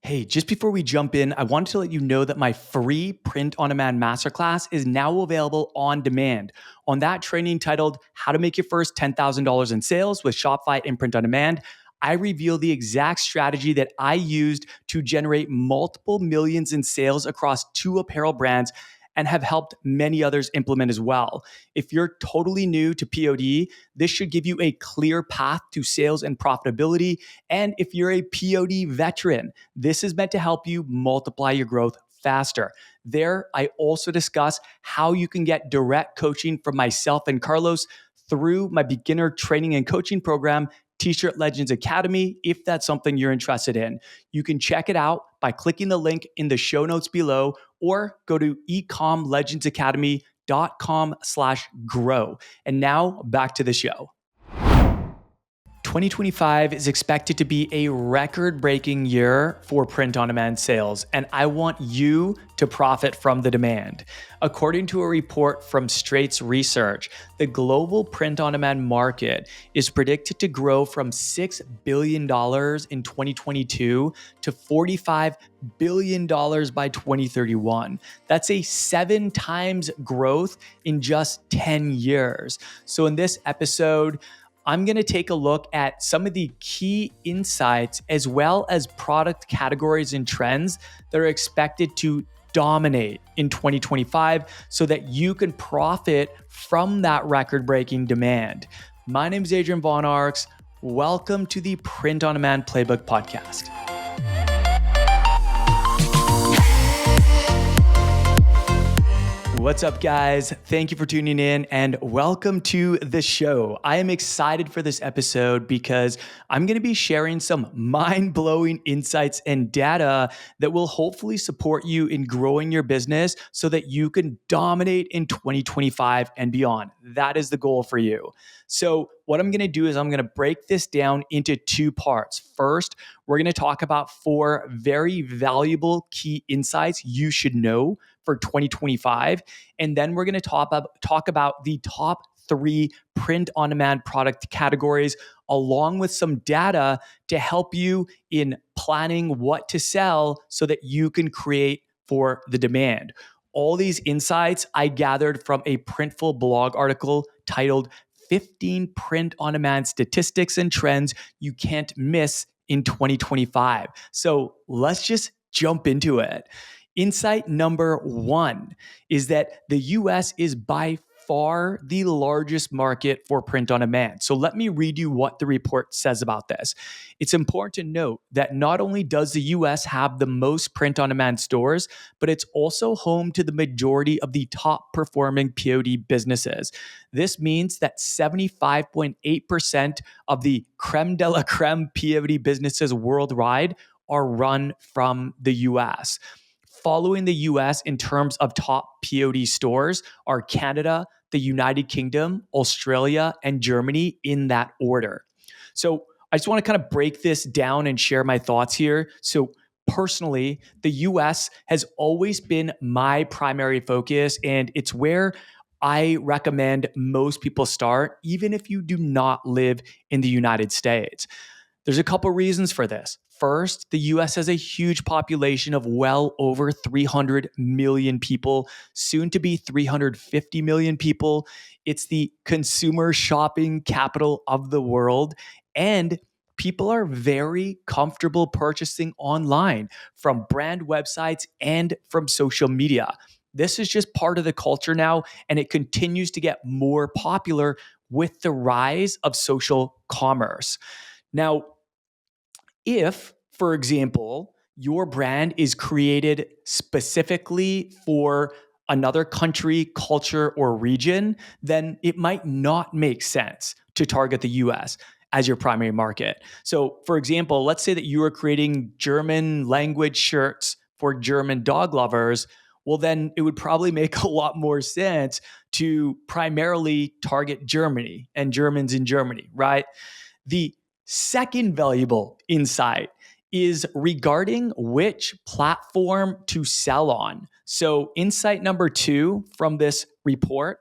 Hey, just before we jump in, I wanted to let you know that my free print on demand masterclass is now available on demand. On that training titled How to Make Your First $10,000 in Sales with Shopify and Print on Demand, I reveal the exact strategy that I used to generate multiple millions in sales across two apparel brands and have helped many others implement as well. If you're totally new to POD, this should give you a clear path to sales and profitability. And if you're a POD veteran, this is meant to help you multiply your growth faster. There, I also discuss how you can get direct coaching from myself and Carlos through my beginner training and coaching program, T-Shirt Legends Academy, if that's something you're interested in. You can check it out by clicking the link in the show notes below or go to ecomlegendsacademy.com/grow. And now back to the show. 2025 is expected to be a record-breaking year for print-on-demand sales, and I want you to profit from the demand. According to a report from Straits Research, the global print-on-demand market is predicted to grow from $6 billion in 2022 to $45 billion by 2031. That's a 7 times growth in just 10 years. So in this episode, I'm going to take a look at some of the key insights as well as product categories and trends that are expected to dominate in 2025 so that you can profit from that record-breaking demand. My name is Adrian Von Arx. Welcome to the Print on Demand Playbook Podcast. What's up, guys? Thank you for tuning in and welcome to the show. I am excited for this episode because I'm going to be sharing some mind-blowing insights and data that will hopefully support you in growing your business so that you can dominate in 2025 and beyond. That is the goal for you. So what I'm going to do is I'm going to break this down into 2 parts. First, we're going to talk about 4 very valuable key insights you should know for 2025. And then we're going to talk about the top 3 print-on-demand product categories, along with some data to help you in planning what to sell so that you can create for the demand. All these insights I gathered from a Printful blog article titled 15 print-on-demand statistics and trends you can't miss in 2025. So let's just jump into it. Insight number 1 is that the US is by far the largest market for print on demand. So let me read you what the report says about this. It's important to note that not only does the US have the most print on demand stores, but it's also home to the majority of the top performing POD businesses. This means that 75.8% of the creme de la creme POD businesses worldwide are run from the US. Following the US in terms of top POD stores are Canada, the United Kingdom, Australia, and Germany in that order. So I just want to kind of break this down and share my thoughts here. So personally, the US has always been my primary focus, and it's where I recommend most people start, even if you do not live in the United States. There's a couple reasons for this. First, the US has a huge population of well over 300 million people, soon to be 350 million people. It's the consumer shopping capital of the world, and people are very comfortable purchasing online from brand websites and from social media. This is just part of the culture now, and it continues to get more popular with the rise of social commerce. Now, if, for example, your brand is created specifically for another country, culture, or region, then it might not make sense to target the US as your primary market. So, for example, let's say that you are creating German language shirts for German dog lovers. Well, then it would probably make a lot more sense to primarily target Germany and Germans in Germany, right? The second valuable insight is regarding which platform to sell on. So insight number 2 from this report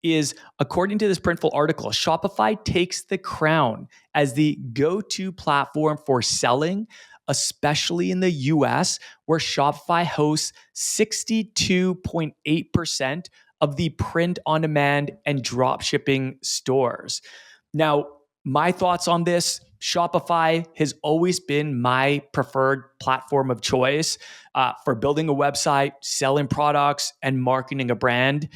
is, according to this Printful article, Shopify takes the crown as the go-to platform for selling, especially in the US, where Shopify hosts 62.8% of the print on demand and drop shipping stores. Now, my thoughts on this: Shopify has always been my preferred platform of choice for building a website, selling products, and marketing a brand.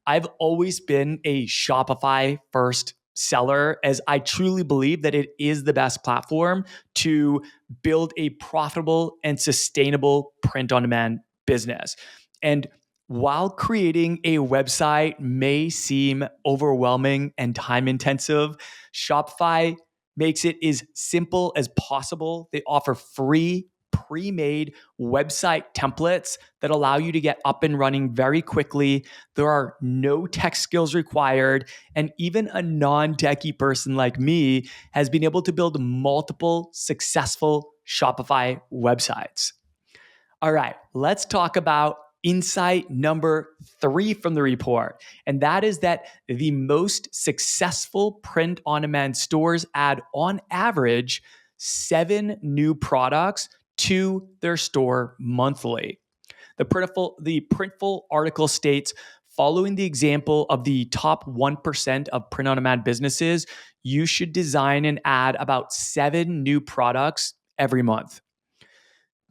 I've always been a Shopify first seller, as I truly believe that it is the best platform to build a profitable and sustainable print on demand business. And while creating a website may seem overwhelming and time intensive, Shopify makes it as simple as possible. They offer free pre-made website templates that allow you to get up and running very quickly. There are no tech skills required, and even a non-techie person like me has been able to build multiple successful Shopify websites. All right, let's talk about insight number 3 from the report. And that is that the most successful print on demand stores add, on average, 7 new products to their store monthly. The Printful article states, following the example of the top 1% of print on demand businesses, you should design and add about 7 new products every month.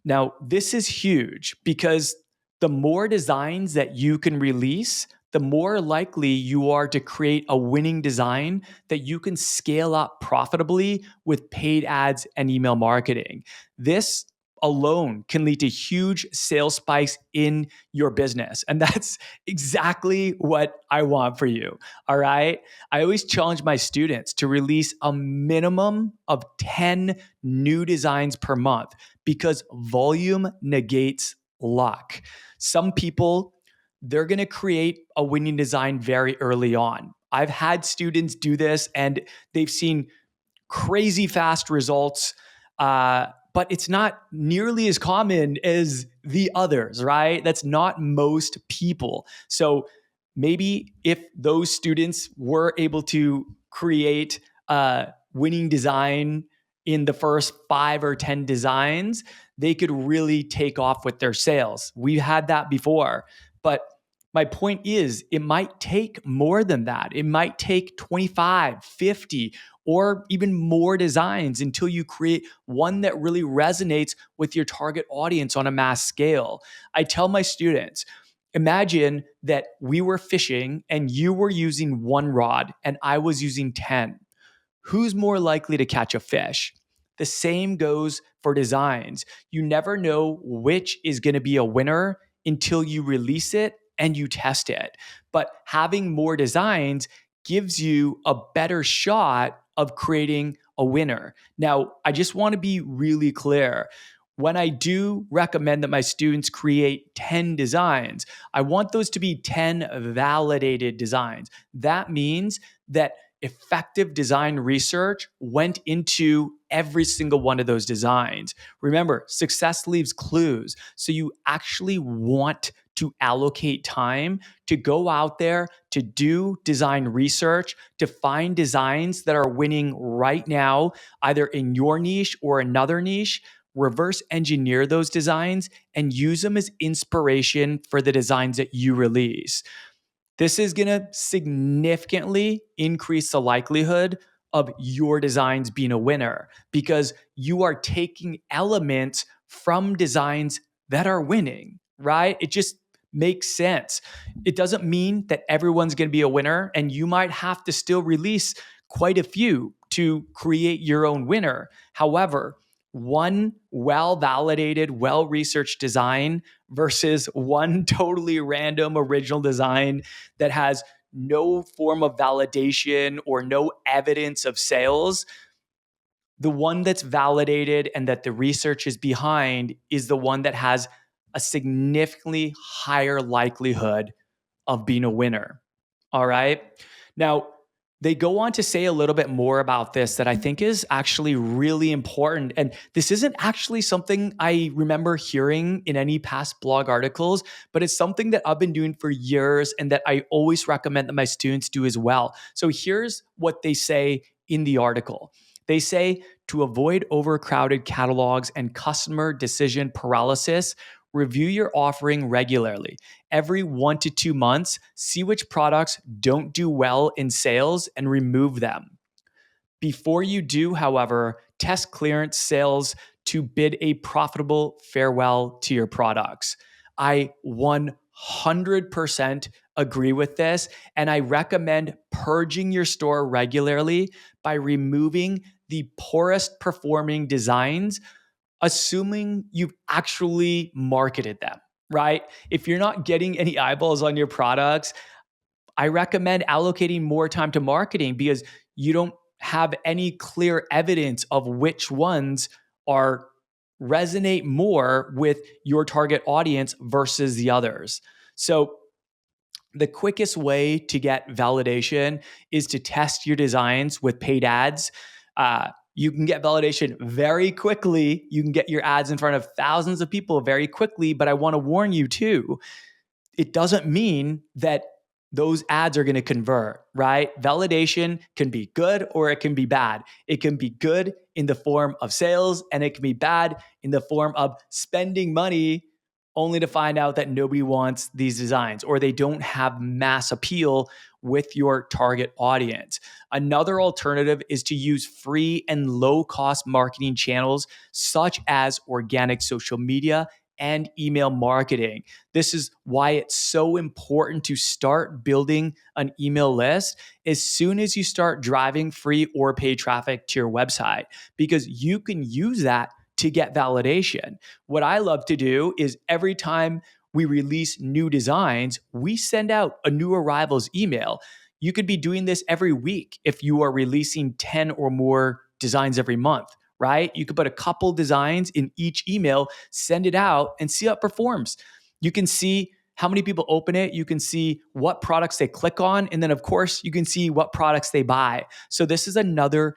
Now, this is huge because the more designs that you can release, the more likely you are to create a winning design that you can scale up profitably with paid ads and email marketing. This alone can lead to huge sales spikes in your business. And that's exactly what I want for you. All right. I always challenge my students to release a minimum of 10 new designs per month, because volume negates luck. Some people, they're going to create a winning design very early on. I've had students do this and they've seen crazy fast results, but it's not nearly as common as the others, right? That's not most people. So maybe if those students were able to create a winning design in the first 5 or 10 designs, they could really take off with their sales. We've had that before. But my point is, it might take more than that. It might take 25, 50, or even more designs until you create one that really resonates with your target audience on a mass scale. I tell my students, imagine that we were fishing and you were using 1 rod and I was using 10. Who's more likely to catch a fish? The same goes for designs. You never know which is going to be a winner until you release it and you test it. But having more designs gives you a better shot of creating a winner. Now, I just want to be really clear. When I do recommend that my students create 10 designs, I want those to be 10 validated designs. That means that effective design research went into every single one of those designs. Remember, success leaves clues. So you actually want to allocate time to go out there, to do design research, to find designs that are winning right now, either in your niche or another niche. Reverse engineer those designs and use them as inspiration for the designs that you release. This is going to significantly increase the likelihood of your designs being a winner, because you are taking elements from designs that are winning, right? It just makes sense. It doesn't mean that everyone's going to be a winner, and you might have to still release quite a few to create your own winner. However, one well-validated, well-researched design versus one totally random original design that has no form of validation or no evidence of sales, the one that's validated and that the research is behind is the one that has a significantly higher likelihood of being a winner. All right. Now, they go on to say a little bit more about this that I think is actually really important. And this isn't actually something I remember hearing in any past blog articles, but it's something that I've been doing for years and that I always recommend that my students do as well. So here's what they say in the article. They say, to avoid overcrowded catalogs and customer decision paralysis, review your offering regularly. Every 1 to 2 months, see which products don't do well in sales and remove them. Before you do, however, test clearance sales to bid a profitable farewell to your products. I 100% agree with this, and I recommend purging your store regularly by removing the poorest performing designs, assuming you've actually marketed them, right? If you're not getting any eyeballs on your products, I recommend allocating more time to marketing because you don't have any clear evidence of which ones are resonate more with your target audience versus the others. So the quickest way to get validation is to test your designs with paid ads. You can get validation very quickly. You can get your ads in front of thousands of people very quickly, but I want to warn you too, it doesn't mean that those ads are going to convert, right? Validation can be good or it can be bad. It can be good in the form of sales and it can be bad in the form of spending money only to find out that nobody wants these designs or they don't have mass appeal with your target audience. Another alternative is to use free and low cost marketing channels such as organic social media and email marketing. This is why it's so important to start building an email list as soon as you start driving free or paid traffic to your website, because you can use that to get validation. What I love to do is every time we release new designs, we send out a new arrivals email. You could be doing this every week if you are releasing 10 or more designs every month, right? You could put a couple designs in each email, send it out, and see how it performs. You can see how many people open it. You can see what products they click on. And then, of course, you can see what products they buy. So this is another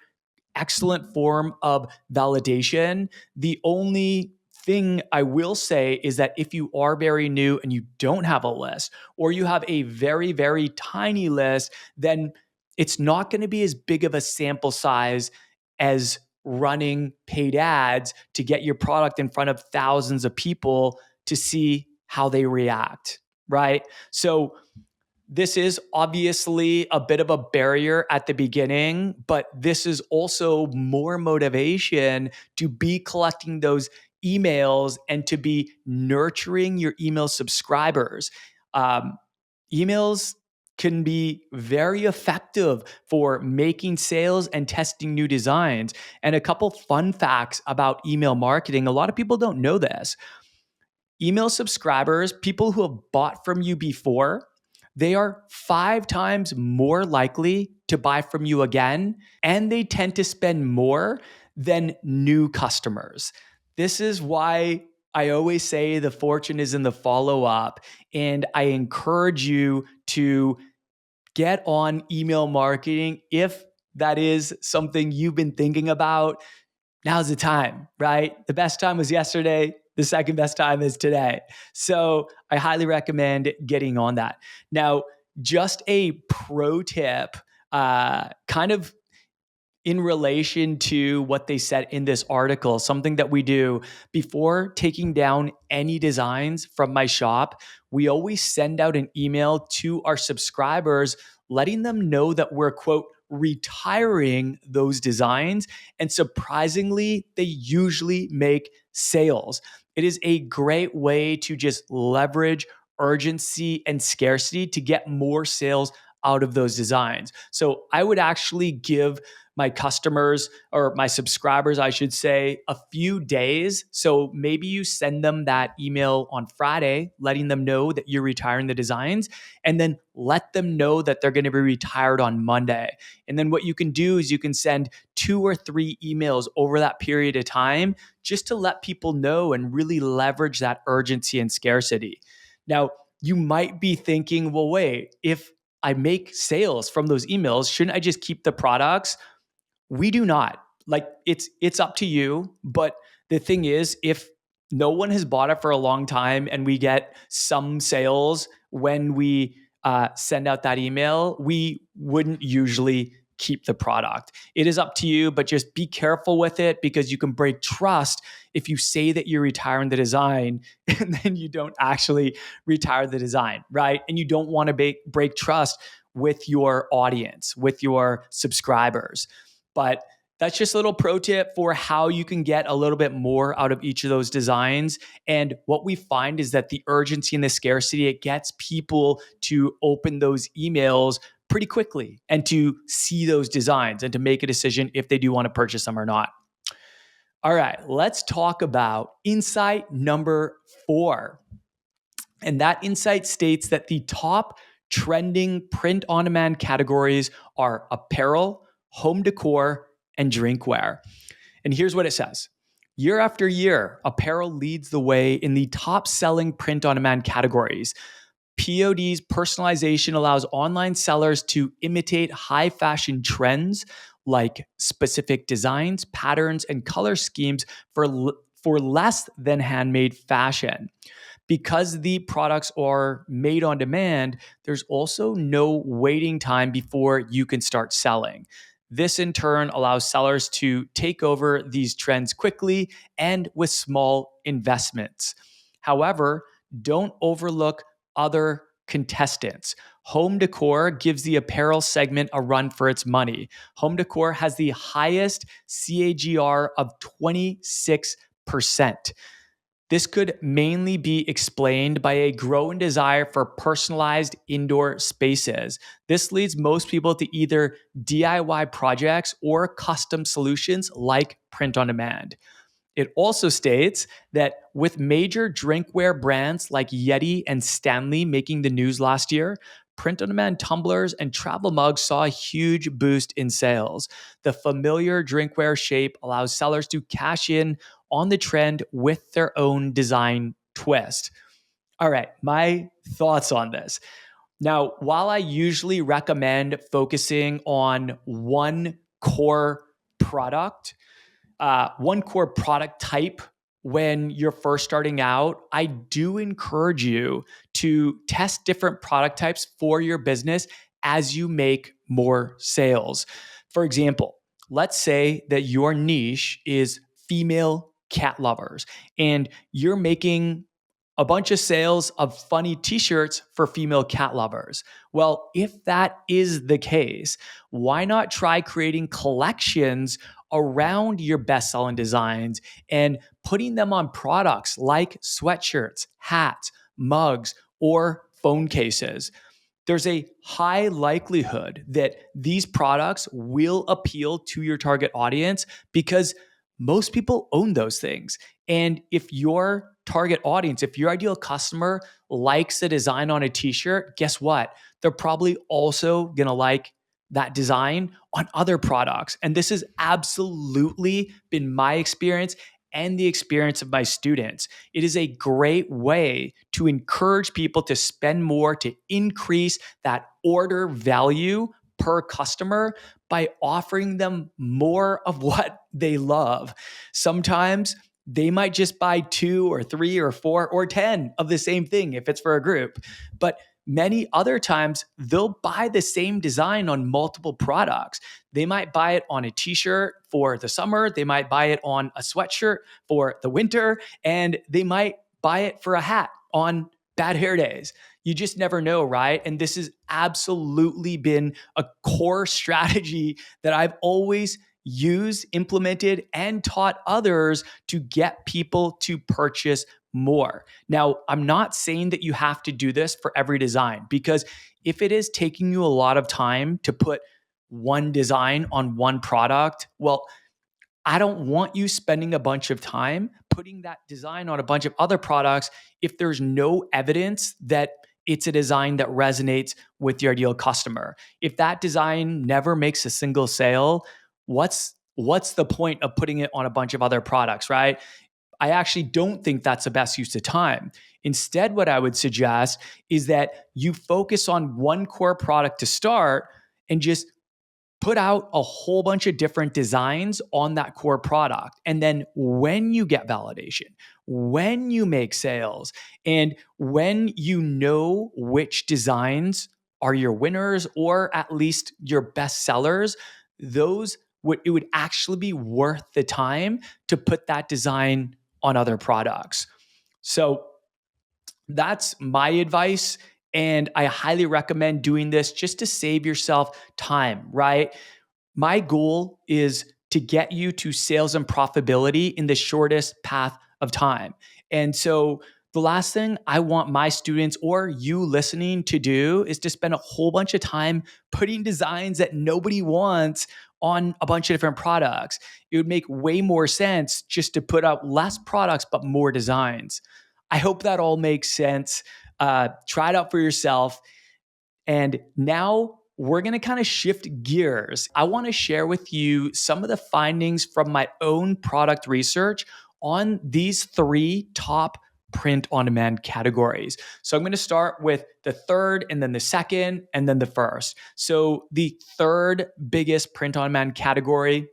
excellent form of validation. The only thing I will say is that if you are very new and you don't have a list, or you have a very, very tiny list, then it's not going to be as big of a sample size as running paid ads to get your product in front of thousands of people to see how they react, right? So this is obviously a bit of a barrier at the beginning, but this is also more motivation to be collecting those emails and to be nurturing your email subscribers. Um, Emails can be very effective for making sales and testing new designs. And a couple fun facts about email marketing, a lot of people don't know this. Email subscribers, people who have bought from you before, they are 5 times more likely to buy from you again, and they tend to spend more than new customers. This is why I always say the fortune is in the follow up, and I encourage you to get on email marketing if that is something you've been thinking about. Now's the time, right? The best time was yesterday. The second best time is today. So I highly recommend getting on that. Now, just a pro tip, kind of in relation to what they said in this article, something that we do before taking down any designs from my shop, we always send out an email to our subscribers, letting them know that we're, quote, retiring those designs. And surprisingly, they usually make sales. It is a great way to just leverage urgency and scarcity to get more sales out of those designs. So I would actually give my customers or my subscribers, I should say, a few days. So maybe you send them that email on Friday, letting them know that you're retiring the designs, and then let them know that they're going to be retired on Monday. And then what you can do is you can send 2 or 3 emails over that period of time just to let people know and really leverage that urgency and scarcity. Now, you might be thinking, well, wait, if I make sales from those emails, shouldn't I just keep the products? We do not. Like it's up to you, but the thing is, if no one has bought it for a long time and we get some sales when we send out that email, we wouldn't usually keep the product. It is up to you, but just be careful with it because you can break trust if you say that you're retiring the design and then you don't actually retire the design, right? And you don't want to break trust with your audience, with your subscribers. But that's just a little pro tip for how you can get a little bit more out of each of those designs. And what we find is that the urgency and the scarcity, it gets people to open those emails pretty quickly and to see those designs and to make a decision if they do want to purchase them or not. All right, let's talk about insight number 4. And that insight states that the top trending print on demand categories are apparel, home decor, and drinkware. And here's what it says. Year after year, apparel leads the way in the top selling print on demand categories. POD's personalization allows online sellers to imitate high fashion trends like specific designs, patterns, and color schemes for less than handmade fashion. Because the products are made on demand, there's also no waiting time before you can start selling. This in turn allows sellers to take over these trends quickly and with small investments. However, don't overlook other contestants. Home decor gives the apparel segment a run for its money. Home decor has the highest CAGR of 26%. This could mainly be explained by a growing desire for personalized indoor spaces. This leads most people to either DIY projects or custom solutions like print on demand. It also states that with major drinkware brands like Yeti and Stanley making the news last year, print on demand tumblers and travel mugs saw a huge boost in sales. The familiar drinkware shape allows sellers to cash in on the trend with their own design twist. All right, my thoughts on this. Now, while I usually recommend focusing on one core product type when you're first starting out, I do encourage you to test different product types for your business as you make more sales. For example, let's say that your niche is female cat lovers and you're making a bunch of sales of funny t-shirts for female cat lovers. Well, if that is the case, why not try creating collections around your best-selling designs and putting them on products like sweatshirts, hats, mugs, or phone cases? There's a high likelihood that these products will appeal to your target audience because most people own those things. And if your target audience, if your ideal customer likes the design on a t-shirt, guess what? They're probably also going to like that design on other products. And this has absolutely been my experience and the experience of my students. It is a great way to encourage people to spend more, to increase that order value per customer by offering them more of what they love. Sometimes they might just buy 2 or 3 or 4 or 10 of the same thing if it's for a group. But many other times they'll buy the same design on multiple products. They might buy it on a t-shirt for the summer, they might buy it on a sweatshirt for the winter, and they might buy it for a hat on bad hair days. You just never know, right? And this has absolutely been a core strategy that I've always used, implemented, and taught others to get people to purchase more. Now, I'm not saying that you have to do this for every design, because if it is taking you a lot of time to put one design on one product, well, I don't want you spending a bunch of time putting that design on a bunch of other products if there's no evidence that it's a design that resonates with your ideal customer. If that design never makes a single sale, what's the point of putting it on a bunch of other products, right? I actually don't think that's the best use of time. Instead, what I would suggest is that you focus on one core product to start and just put out a whole bunch of different designs on that core product. And then when you get validation, when you make sales, and when you know which designs are your winners or at least your best sellers, it would actually be worth the time to put that design on other products. So that's my advice. And I highly recommend doing this just to save yourself time, right? My goal is to get you to sales and profitability in the shortest path of time. And so the last thing I want my students or you listening to do is to spend a whole bunch of time putting designs that nobody wants on a bunch of different products. It would make way more sense just to put out less products, but more designs. I hope that all makes sense. Try it out for yourself. And now we're going to kind of shift gears. I want to share with you some of the findings from my own product research on these three top print on demand categories. So I'm going to start with the third and then the second and then the first. So the third biggest print on demand category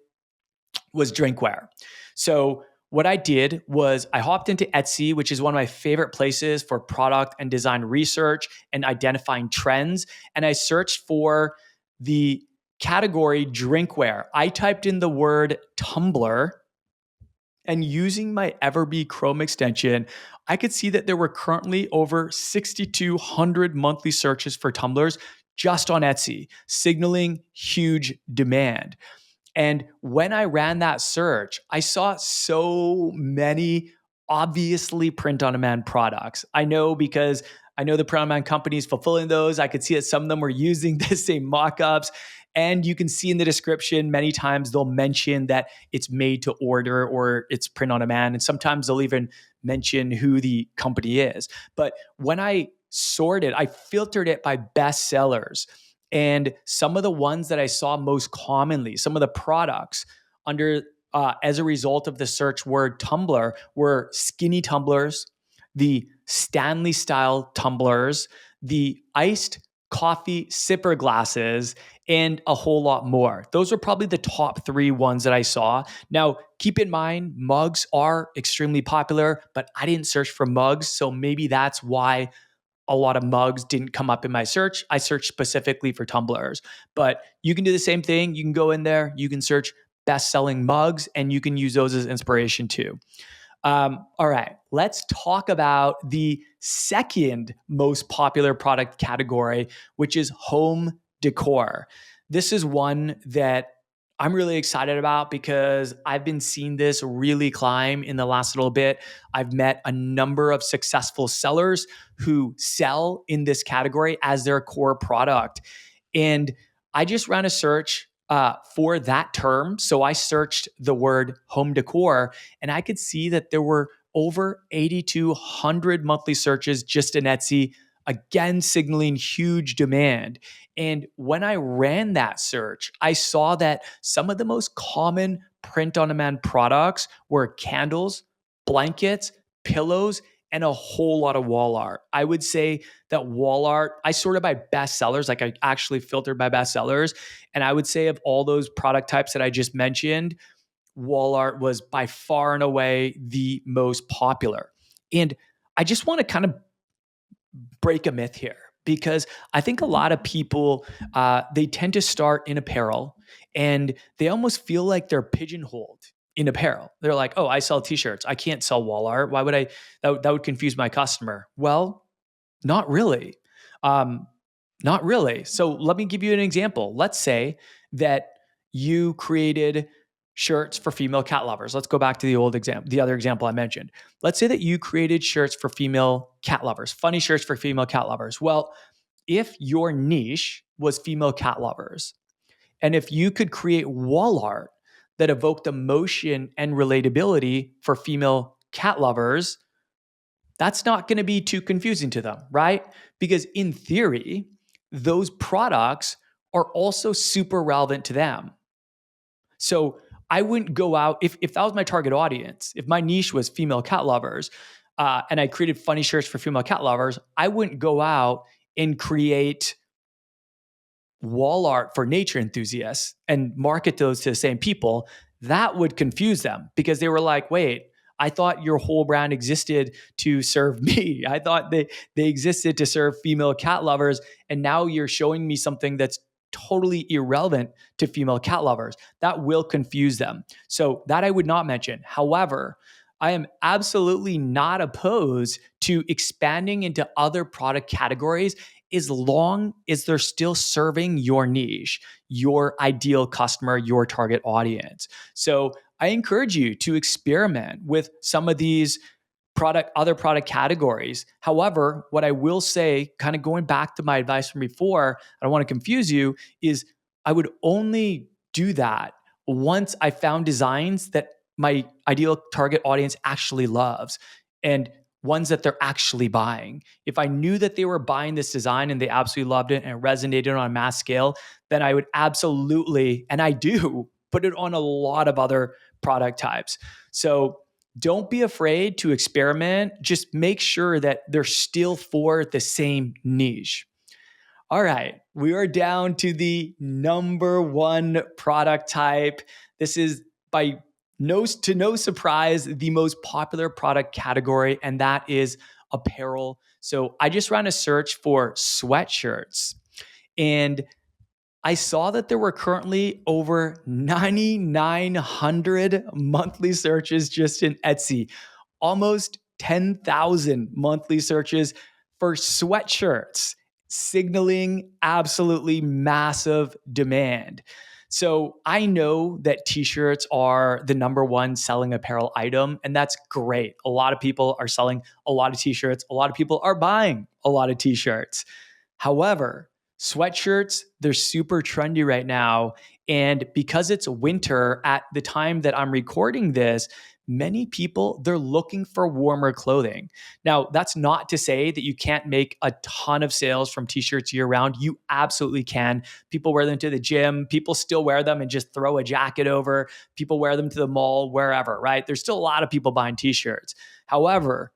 was drinkware. So what I did was I hopped into Etsy, which is one of my favorite places for product and design research and identifying trends. And I searched for the category drinkware. I typed in the word tumbler, and using my Everbee Chrome extension, I could see that there were currently over 6,200 monthly searches for tumblers just on Etsy, signaling huge demand. And when I ran that search, I saw so many obviously print on demand products. I know because I know the print on demand companies fulfilling those. I could see that some of them were using the same mockups. And you can see in the description, many times they'll mention that it's made to order or it's print on demand. And sometimes they'll even mention who the company is. But when I sorted, I filtered it by best sellers. And some of the ones that I saw most commonly, some of the products under as a result of the search word tumbler were skinny tumblers, the Stanley style tumblers, the iced coffee sipper glasses, and a whole lot more. Those are probably the top three ones that I saw. Now, keep in mind, mugs are extremely popular, but I didn't search for mugs. So maybe that's why a lot of mugs didn't come up in my search. I searched specifically for tumblers, but you can do the same thing. You can go in there, you can search best selling mugs, and you can use those as inspiration too. All right, let's talk about the second most popular product category, which is home decor. This is one that I'm really excited about because I've been seeing this really climb in the last little bit. I've met a number of successful sellers who sell in this category as their core product. And I just ran a search for that term. So I searched the word home decor, and I could see that there were over 8,200 monthly searches just in Etsy, again, signaling huge demand. And when I ran that search, I saw that some of the most common print on demand products were candles, blankets, pillows, and a whole lot of wall art. I would say that wall art, I sorted by best sellers, like I actually filtered by best sellers. And I would say of all those product types that I just mentioned, wall art was by far and away the most popular. And I just want to kind of break a myth here because I think a lot of people they tend to start in apparel and they almost feel like they're pigeonholed in apparel. They're like, "Oh, I sell t-shirts. I can't sell wall art. Why would I? That would confuse my customer." Well, not really. Um, not really. So let me give you an example. Let's say that you created shirts for female cat lovers. Let's go back to the other example I mentioned. Let's say that you created shirts for female cat lovers, funny shirts for female cat lovers. Well, if your niche was female cat lovers, and if you could create wall art that evoked emotion and relatability for female cat lovers, that's not going to be too confusing to them, right? Because in theory, those products are also super relevant to them. So I wouldn't go out, if that was my target audience, if my niche was female cat lovers, and I created funny shirts for female cat lovers, I wouldn't go out and create wall art for nature enthusiasts and market those to the same people. That would confuse them because they were like, wait, I thought your whole brand existed to serve me. I thought they existed to serve female cat lovers. And now you're showing me something that's totally irrelevant to female cat lovers. That will confuse them. So that I would not mention. However, I am absolutely not opposed to expanding into other product categories as long as they're still serving your niche, your ideal customer, your target audience. So I encourage you to experiment with some of these other product categories. However, what I will say, kind of going back to my advice from before, I don't want to confuse you, is I would only do that once I found designs that my ideal target audience actually loves and ones that they're actually buying. If I knew that they were buying this design and they absolutely loved it and it resonated on a mass scale, then I would absolutely, and I do, put it on a lot of other product types. So don't be afraid to experiment. Just make sure that they're still for the same niche. All right, we are down to the number one product type. This is by no surprise the most popular product category, and that is apparel. So I just ran a search for sweatshirts, and I saw that there were currently over 9,900 monthly searches just in Etsy, almost 10,000 monthly searches for sweatshirts, signaling absolutely massive demand. So I know that t-shirts are the number one selling apparel item, and that's great. A lot of people are selling a lot of t-shirts. A lot of people are buying a lot of t-shirts. However, sweatshirts, they're super trendy right now. And because it's winter at the time that I'm recording this, many people, they're looking for warmer clothing. Now, that's not to say that you can't make a ton of sales from t-shirts year round. You absolutely can. People wear them to the gym. People still wear them and just throw a jacket over. People wear them to the mall, wherever, right? There's still a lot of people buying t-shirts. However,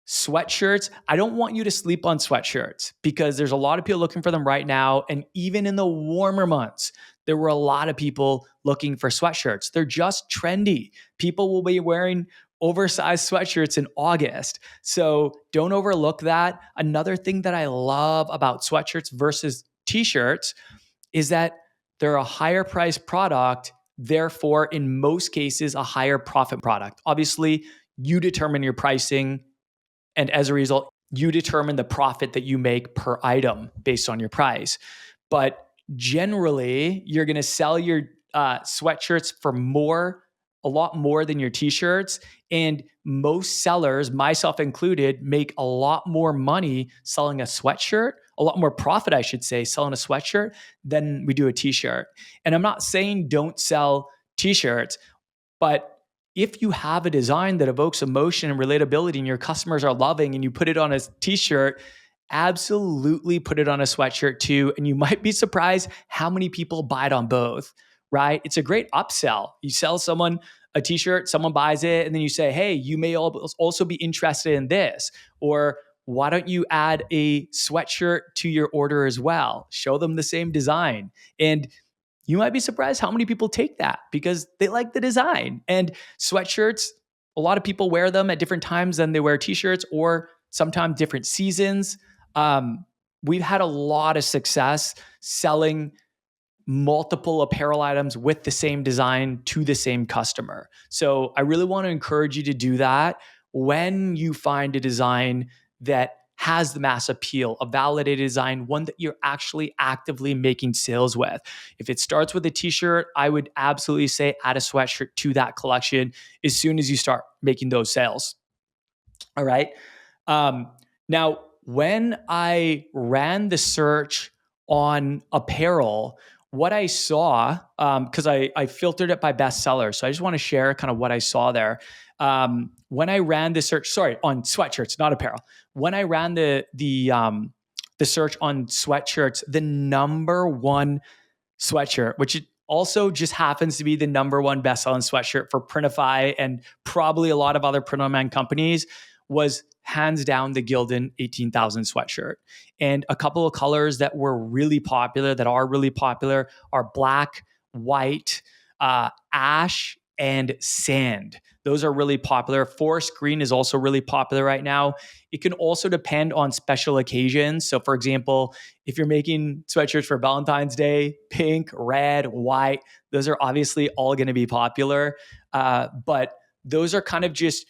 sweatshirts, I don't want you to sleep on sweatshirts because there's a lot of people looking for them right now. And even in the warmer months, there were a lot of people looking for sweatshirts. They're just trendy. People will be wearing oversized sweatshirts in August. So don't overlook that. Another thing that I love about sweatshirts versus t-shirts is that they're a higher price product, therefore, in most cases, a higher profit product. Obviously, you determine your pricing, and as a result, you determine the profit that you make per item based on your price. But generally, you're going to sell your sweatshirts for a lot more than your t-shirts. And most sellers, myself included, make a lot more money selling a sweatshirt, a lot more profit, I should say, selling a sweatshirt than we do a t-shirt. And I'm not saying don't sell t-shirts, but if you have a design that evokes emotion and relatability and your customers are loving and you put it on a t-shirt, absolutely put it on a sweatshirt too. And you might be surprised how many people buy it on both, right? It's a great upsell. You sell someone a t-shirt, someone buys it, and then you say, hey, you may also be interested in this. Or why don't you add a sweatshirt to your order as well? Show them the same design. And you might be surprised how many people take that because they like the design. And sweatshirts, a lot of people wear them at different times than they wear t-shirts or sometimes different seasons. We've had a lot of success selling multiple apparel items with the same design to the same customer. So I really want to encourage you to do that when you find a design that has the mass appeal, a validated design, one that you're actually actively making sales with. If it starts with a t-shirt, I would absolutely say add a sweatshirt to that collection as soon as you start making those sales. All right. Now, when I ran the search on apparel, what I saw, because I filtered it by bestseller, so I just want to share kind of what I saw there. When I ran the search, on sweatshirts, not apparel. When I ran the search on sweatshirts, the number one sweatshirt, which it also just happens to be the number one best-selling sweatshirt for Printify and probably a lot of other print-on-demand companies, was hands down the Gildan 18,000 sweatshirt. And a couple of colors that were really popular, that are really popular, are black, white, ash, and sand. Those are really popular. Forest green is also really popular right now. It can also depend on special occasions. So for example, if you're making sweatshirts for Valentine's Day, pink, red, white, those are obviously all going to be popular. But those are kind of just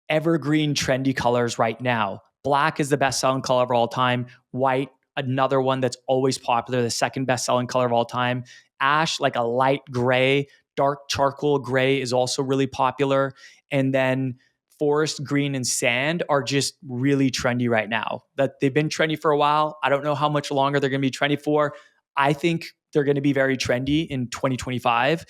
evergreen trendy colors right now. Black is the best selling color of all time. White, another one that's always popular, the second best selling color of all time. Ash, like a light gray, dark charcoal gray is also really popular. And then forest green and sand are just really trendy right now. That they've been trendy for a while. I don't know how much longer they're going to be trendy for. I think they're going to be very trendy in 2025.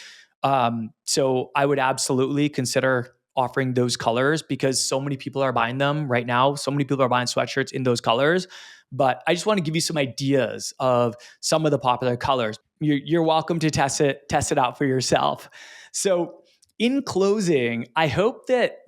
So I would absolutely consider offering those colors because so many people are buying them right now. So many people are buying sweatshirts in those colors. But I just want to give you some ideas of some of the popular colors. You're welcome to test it out for yourself. So in closing, I hope that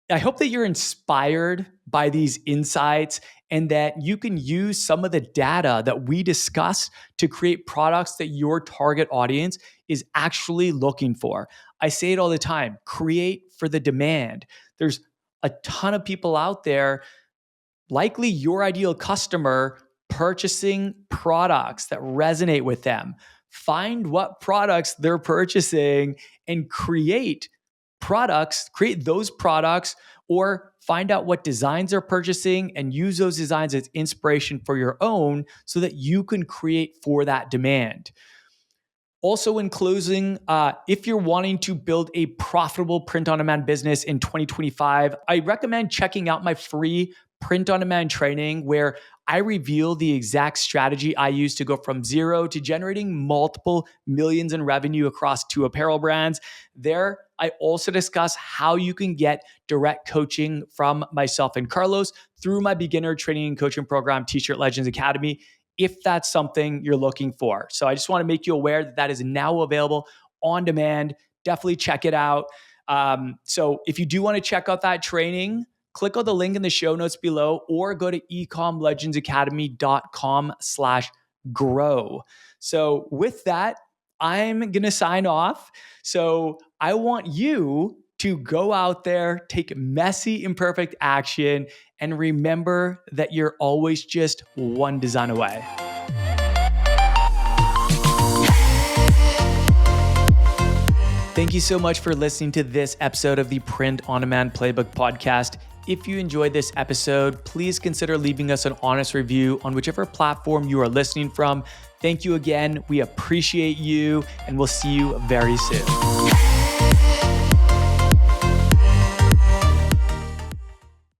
you're inspired by these insights and that you can use some of the data that we discussed to create products that your target audience is actually looking for. I say it all the time, create for the demand. There's a ton of people out there, likely your ideal customer, purchasing products that resonate with them. Find what products they're purchasing and create those products, or find out what designs they're purchasing and use those designs as inspiration for your own so that you can create for that demand. Also, in closing, if you're wanting to build a profitable print-on-demand business in 2025, I recommend checking out my free print-on-demand training where I reveal the exact strategy I use to go from zero to generating multiple millions in revenue across 2 apparel brands. There, I also discuss how you can get direct coaching from myself and Carlos through my beginner training and coaching program, T-Shirt Legends Academy, if that's something you're looking for. So I just want to make you aware that that is now available on demand. Definitely check it out. So if you do want to check out that training, click on the link in the show notes below or go to ecomlegendsacademy.com/grow. So with that, I'm going to sign off. So I want you to go out there, take messy, imperfect action, and remember that you're always just one design away. Thank you so much for listening to this episode of the Print on Demand Playbook podcast. If you enjoyed this episode, please consider leaving us an honest review on whichever platform you are listening from. Thank you again. We appreciate you, and we'll see you very soon.